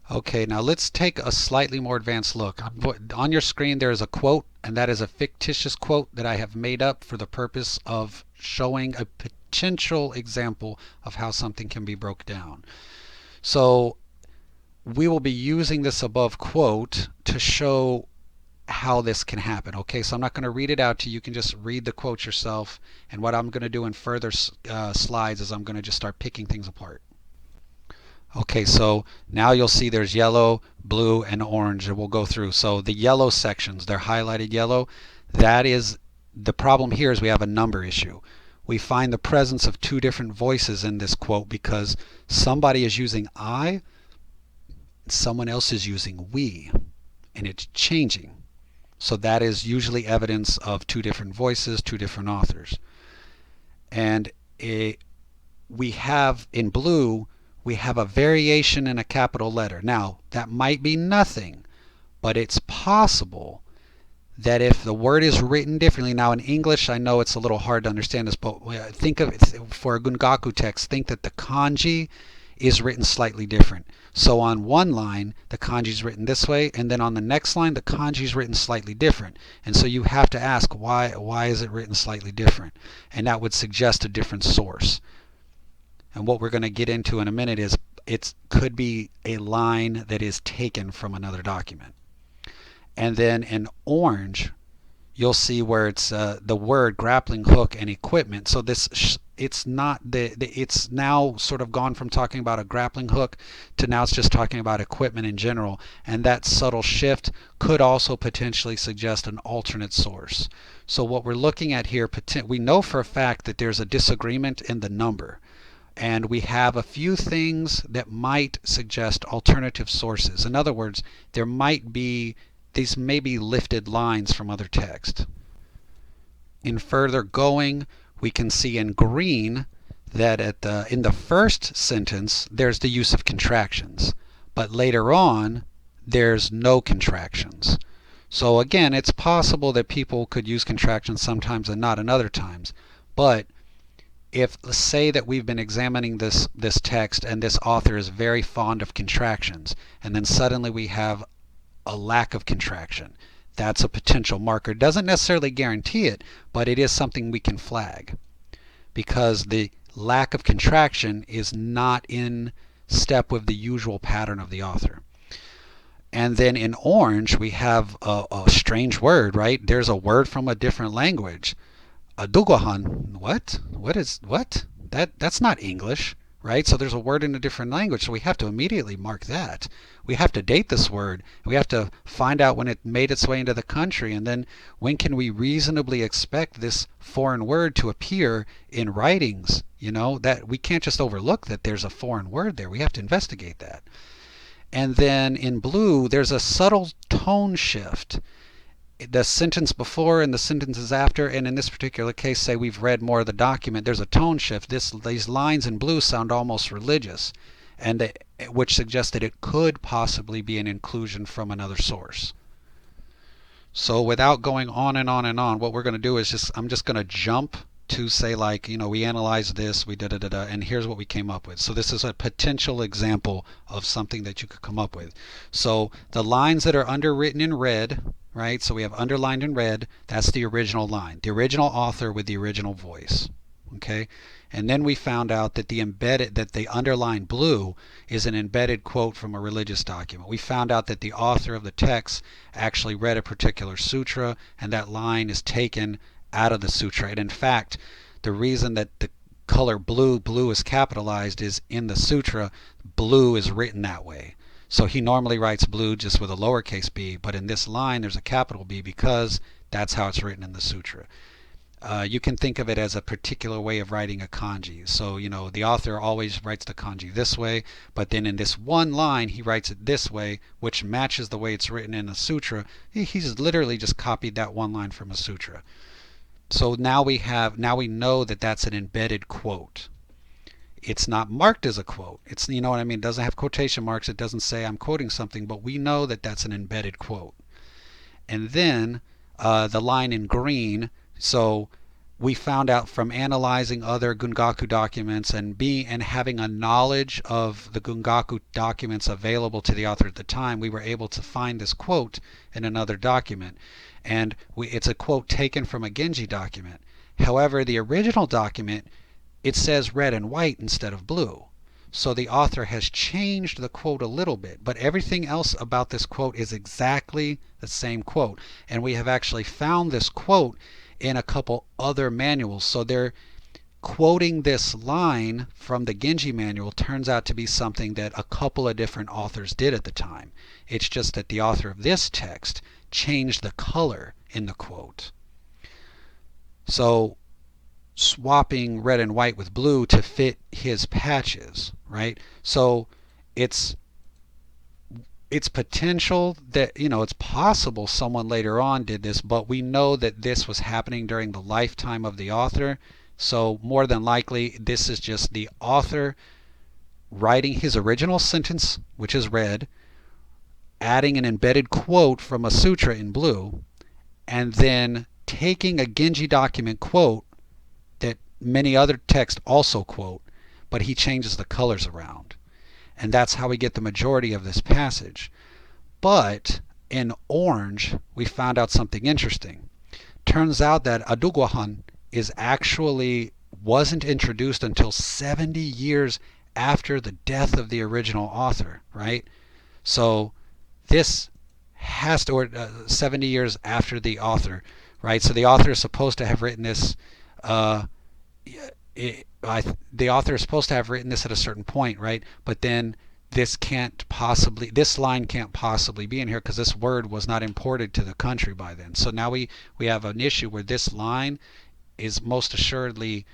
Okay, now let's take a slightly more advanced look. On your screen there is a quote, and that is a fictitious quote that I have made up for the purpose of showing a potential example of how something can be broke down. So we will be using this above quote to show how this can happen. Okay, so I'm not going to read it out to you. You can just read the quote yourself. And what I'm going to do in further slides is I'm going to just start picking things apart. Okay, so now you'll see there's yellow, blue, and orange, and we'll go through. So the yellow sections, they're highlighted yellow. That is, the problem here is we have a number issue. We find the presence of two different voices in this quote because somebody is using I, someone else is using we, and it's changing. So that is usually evidence of two different voices, two different authors. And we have in blue, we have a variation in a capital letter. Now, that might be nothing, but it's possible that if the word is written differently, now in English I know it's a little hard to understand this, but think of it for a Gungaku text, think that the kanji is written slightly different. So on one line the kanji is written this way, and then on the next line the kanji is written slightly different. And so you have to ask why is it written slightly different? And that would suggest a different source. And what we're going to get into in a minute is it could be a line that is taken from another document. And then in orange, you'll see where it's the word grappling hook and equipment. So this it's not it's now sort of gone from talking about a grappling hook to now it's just talking about equipment in general. And that subtle shift could also potentially suggest an alternate source. So what we're looking at here, we know for a fact that there's a disagreement in the number. And we have a few things that might suggest alternative sources. In other words, there might be these may be lifted lines from other text. In further going, we can see in green that in the first sentence there's the use of contractions, but later on there's no contractions. So again, it's possible that people could use contractions sometimes and not in other times. But if, let's say that we've been examining this text and this author is very fond of contractions, and then suddenly we have a lack of contraction, that's a potential marker. It doesn't necessarily guarantee it, but it is something we can flag because the lack of contraction is not in step with the usual pattern of the author. And then in orange we have a strange word, right? There's a word from a different language. Adugohan, what? That's not English, right? So there's a word in a different language, so we have to immediately mark that. We have to date this word. We have to find out when it made its way into the country, and then when can we reasonably expect this foreign word to appear in writings? You know, that we can't just overlook that there's a foreign word there. We have to investigate that. And then in blue, there's a subtle tone shift. The sentence before and the sentences after, and in this particular case, say we've read more of the document, there's a tone shift. These lines in blue sound almost religious, and which suggests that it could possibly be an inclusion from another source. So without going on and on and on, what we're going to do is I'm just going to jump to say, like, you know, we analyzed this, we da-da-da-da, and here's what we came up with. So this is a potential example of something that you could come up with. So the lines that are underwritten in red, right? So we have underlined in red, that's the original line, the original author with the original voice. Okay? And then we found out that the underlined blue is an embedded quote from a religious document. We found out that the author of the text actually read a particular sutra, and that line is taken out of the sutra. And in fact, the reason that the color blue is capitalized is in the sutra, blue is written that way. So he normally writes blue just with a lowercase b, but in this line there's a capital B because that's how it's written in the sutra. You can think of it as a particular way of writing a kanji. So, you know, the author always writes the kanji this way, but then in this one line he writes it this way, which matches the way it's written in the sutra. He's literally just copied that one line from a sutra. So now we know that that's an embedded quote. It's not marked as a quote. It's, you know what I mean? It doesn't have quotation marks. It doesn't say I'm quoting something, but we know that that's an embedded quote. And then the line in green, so we found out from analyzing other Gungaku documents and having a knowledge of the Gungaku documents available to the author at the time, we were able to find this quote in another document. And it's a quote taken from a Genji document. However, the original document, it says red and white instead of blue. So the author has changed the quote a little bit, but everything else about this quote is exactly the same quote. And we have actually found this quote in a couple other manuals. So they're quoting this line from the Genji manual turns out to be something that a couple of different authors did at the time. It's just that the author of this text changed the color in the quote. So swapping red and white with blue to fit his patches, right? So it's potential that, it's possible someone later on did this, but we know that this was happening during the lifetime of the author. So more than likely, this is just the author writing his original sentence, which is red, adding an embedded quote from a sutra in blue, and then taking a Genji document quote that many other texts also quote, but he changes the colors around. And that's how we get the majority of this passage. But in orange, we found out something interesting. Turns out that Aduguahan wasn't introduced until 70 years after the death of the original author, right? So this has to, or 70 years after the author, right? So the author is supposed to have written this. The author is supposed to have written this at a certain point, right? But then this line can't possibly be in here because this word was not imported to the country by then. So now we have an issue where this line is most assuredly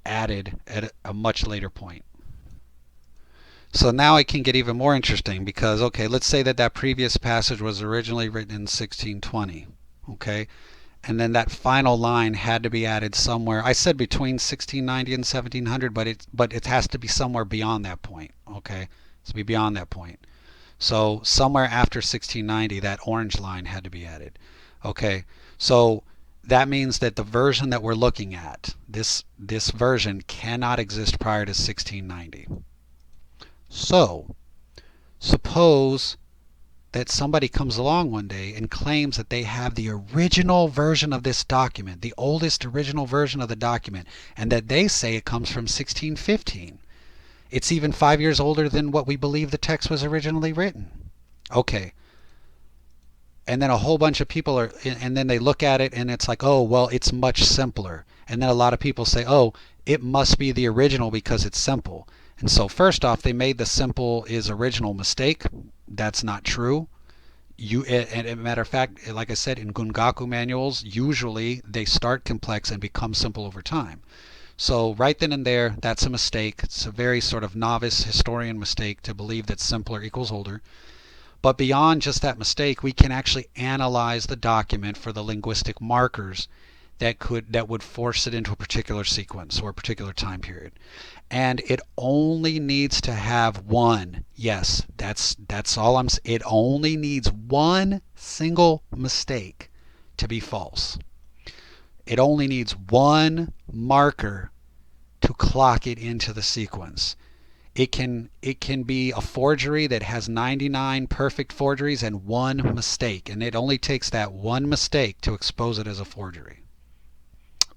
added at a much later point. So now it can get even more interesting because, okay, let's say that previous passage was originally written in 1620, okay? And then that final line had to be added somewhere. I said between 1690 and 1700, but it has to be somewhere beyond that point, okay? It's to be beyond that point. So somewhere after 1690, that orange line had to be added. Okay, so that means that the version that we're looking at, this version cannot exist prior to 1690. So suppose that somebody comes along one day and claims that they have the original version of this document, the oldest original version of the document, and that they say it comes from 1615. It's even 5 years older than what we believe the text was originally written. Okay. And then a whole bunch of people and then they look at it and it's like, oh, well, it's much simpler. And then a lot of people say, oh, it must be the original because it's simple. And so first off, they made the simple is original mistake. That's not true. And a matter of fact, like I said, in Gungaku manuals, usually they start complex and become simple over time. So right then and there, that's a mistake. It's a very sort of novice historian mistake to believe that simpler equals older. But beyond just that mistake, we can actually analyze the document for the linguistic markers that would force it into a particular sequence or a particular time period. And it only needs to have one. Yes, that's all I'm saying. It only needs one single mistake to be false. It only needs one marker to clock it into the sequence. It can be a forgery that has 99 perfect forgeries and one mistake, and it only takes that one mistake to expose it as a forgery,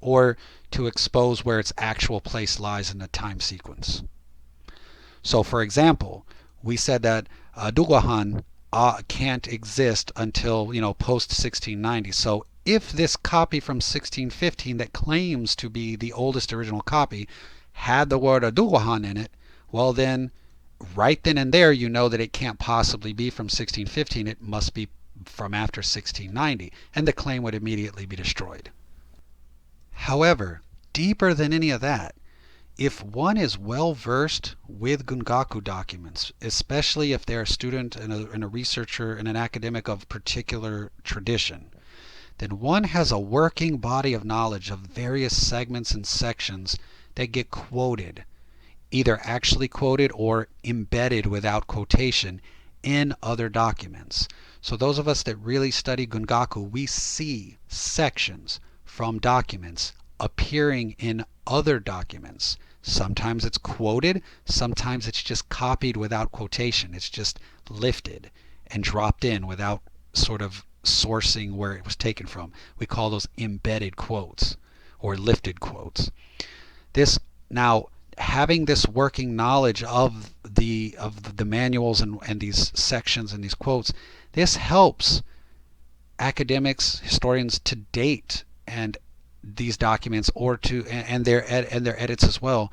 or to expose where its actual place lies in the time sequence. So for example, we said that Duguahan can't exist until post 1690. So if this copy from 1615 that claims to be the oldest original copy had the word Duguahan in it, well then, right then and there, you know that it can't possibly be from 1615. It must be from after 1690, and the claim would immediately be destroyed. However, deeper than any of that, if one is well versed with Gungaku documents, especially if they're a student and a researcher and an academic of particular tradition, then one has a working body of knowledge of various segments and sections that get quoted, either actually quoted or embedded without quotation in other documents. So those of us that really study Gungaku, we see sections from documents appearing in other documents. Sometimes it's quoted, sometimes it's just copied without quotation. It's just lifted and dropped in without sort of sourcing where it was taken from. We call those embedded quotes or lifted quotes. This now, having this working knowledge of the manuals and these sections and these quotes, this helps academics, historians to date and these documents or to and their edits as well,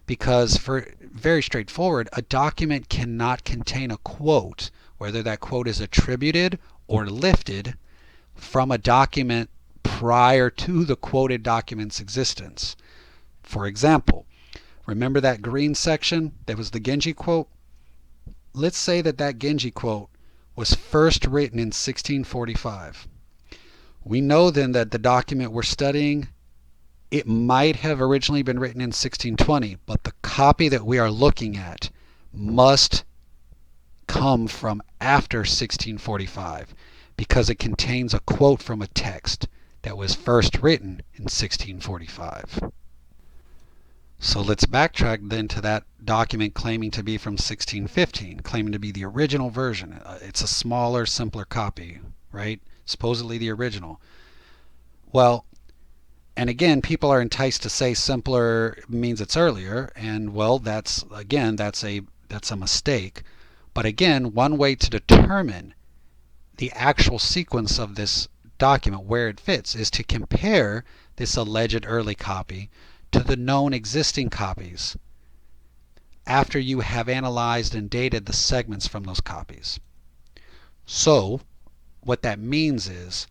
because for very straightforward, a document cannot contain a quote, whether that quote is attributed or lifted from a document prior to the quoted document's existence. For example, remember that green section that was the Genji quote? Let's say that that Genji quote was first written in 1645. We know then that the document we're studying, it might have originally been written in 1620, but the copy that we are looking at must come from after 1645 because it contains a quote from a text that was first written in 1645. So let's backtrack then to that document claiming to be from 1615, claiming to be the original version. It's a smaller, simpler copy, right? Supposedly the original. Well, and again, people are enticed to say simpler means it's earlier, and well, that's a mistake. But again, one way to determine the actual sequence of this document, where it fits, is to compare this alleged early copy to the known existing copies after you have analyzed and dated the segments from those copies. So what that means is,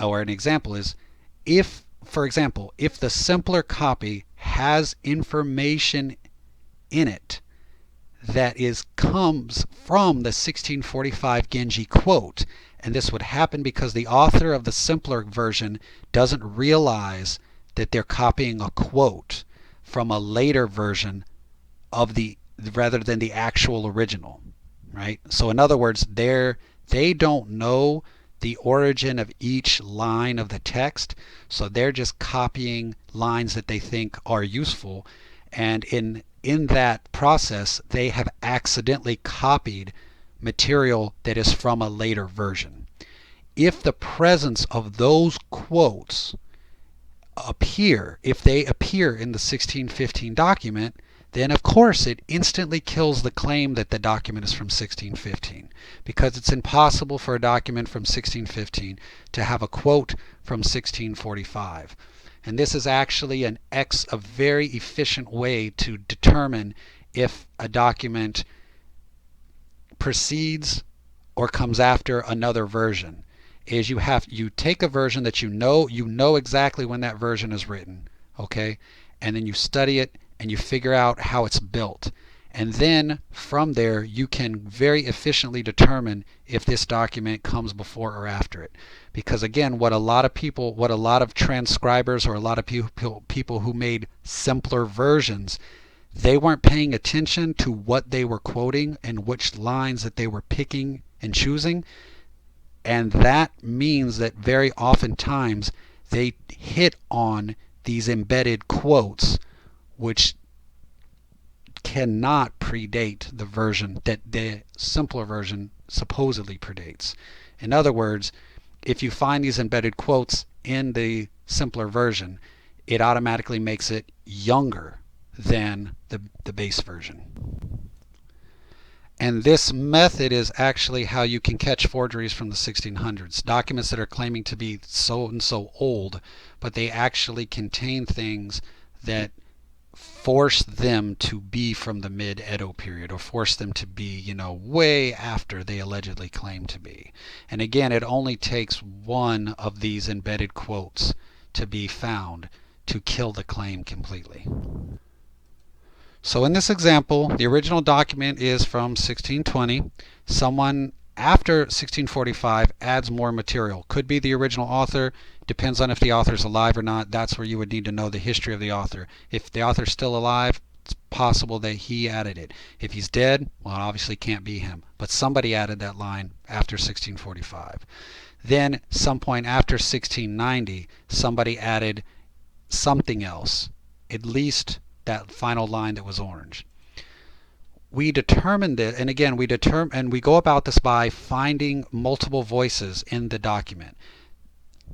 or an example is, if, for example, if the simpler copy has information in it that comes from the 1645 Genji quote, and this would happen because the author of the simpler version doesn't realize that they're copying a quote from a later version of rather than the actual original, right? So in other words, they don't know the origin of each line of the text, so they're just copying lines that they think are useful, and in that process they have accidentally copied material that is from a later version. If the presence of those quotes if they appear in the 1615 document, then of course it instantly kills the claim that the document is from 1615, because it's impossible for a document from 1615 to have a quote from 1645. And this is actually a very efficient way to determine if a document precedes or comes after another version. Is you take a version that you know exactly when that version is written, okay, and then you study it and you figure out how it's built, and then from there you can very efficiently determine if this document comes before or after it. Because again, what a lot of transcribers or a lot of people who made simpler versions, they weren't paying attention to what they were quoting and which lines that they were picking and choosing. And that means that very oftentimes they hit on these embedded quotes, which cannot predate the version that the simpler version supposedly predates. In other words, if you find these embedded quotes in the simpler version, it automatically makes it younger than the base version. And this method is actually how you can catch forgeries from the 1600s. Documents that are claiming to be so and so old, but they actually contain things that force them to be from the mid-Edo period, or force them to be, way after they allegedly claim to be. And again, it only takes one of these embedded quotes to be found to kill the claim completely. So in this example, the original document is from 1620. Someone after 1645 adds more material. Could be the original author. Depends on if the author's alive or not. That's where you would need to know the history of the author. If the author's still alive, it's possible that he added it. If he's dead, well, it obviously can't be him. But somebody added that line after 1645. Then, some point after 1690, somebody added something else, at least that final line that was orange. We determined it, and again, we go about this by finding multiple voices in the document,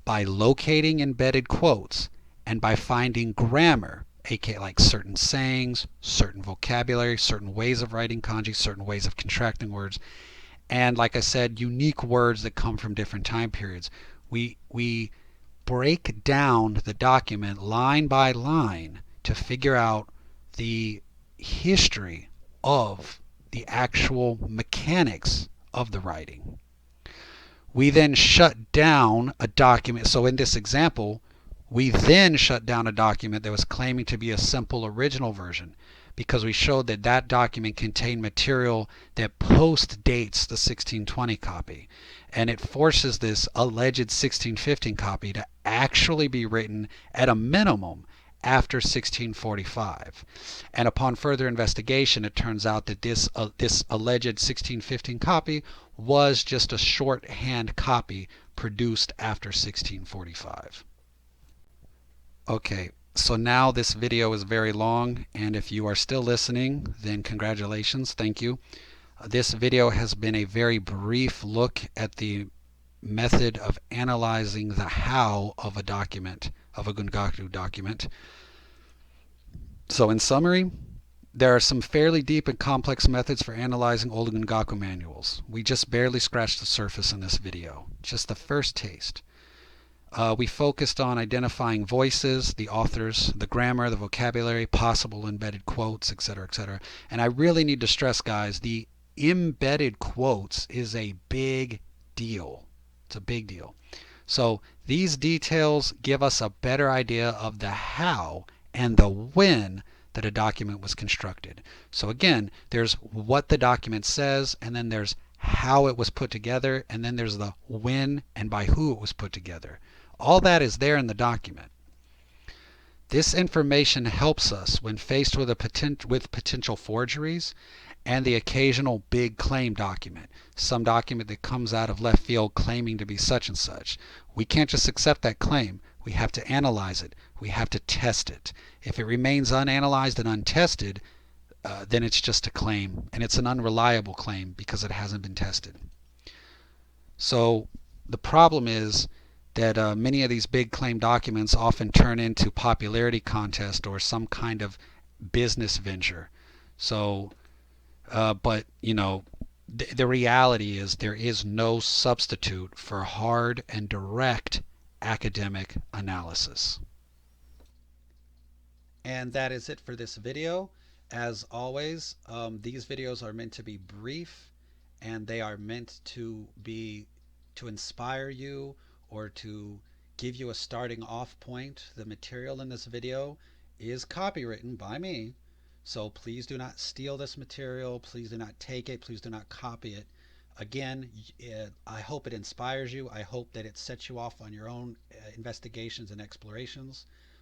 by locating embedded quotes, and by finding grammar, aka like certain sayings, certain vocabulary, certain ways of writing kanji, certain ways of contracting words, and like I said, unique words that come from different time periods. We break down the document line by line to figure out the history of the actual mechanics of the writing. We then shut down a document. So in this example, we then shut down a document that was claiming to be a simple original version because we showed that that document contained material that post dates the 1620 copy. And it forces this alleged 1615 copy to actually be written at a minimum after 1645. And upon further investigation, it turns out that this alleged 1615 copy was just a shorthand copy produced after 1645. Okay, so now this video is very long, and if you are still listening, then congratulations, thank you. This video has been a very brief look at the method of analyzing the how of a document, of a Gungaku document. So in summary, there are some fairly deep and complex methods for analyzing old Gungaku manuals. We just barely scratched the surface in this video, just the first taste. We focused on identifying voices, the authors, the grammar, the vocabulary, possible embedded quotes, etc., etc. And I really need to stress, guys, the embedded quotes is a big deal. It's a big deal. So these details give us a better idea of the how and the when that a document was constructed. So again, there's what the document says, and then there's how it was put together, and then there's the when and by who it was put together. All that is there in the document. This information helps us when faced with potential forgeries and the occasional big claim document, some document that comes out of left field claiming to be such and such. We can't just accept that claim. We have to analyze it. We have to test it. If it remains unanalyzed and untested, then it's just a claim, and it's an unreliable claim because it hasn't been tested. So the problem is that many of these big claim documents often turn into popularity contest or some kind of business venture. So, but you know, the reality is there is no substitute for hard and direct academic analysis. And that is it for this video. As always, these videos are meant to be brief, and they are meant to inspire you or to give you a starting off point. The material in this video is copywritten by me, so please do not steal this material. Please do not take it. Please do not copy it. Again, I hope it inspires you. I hope that it sets you off on your own investigations and explorations.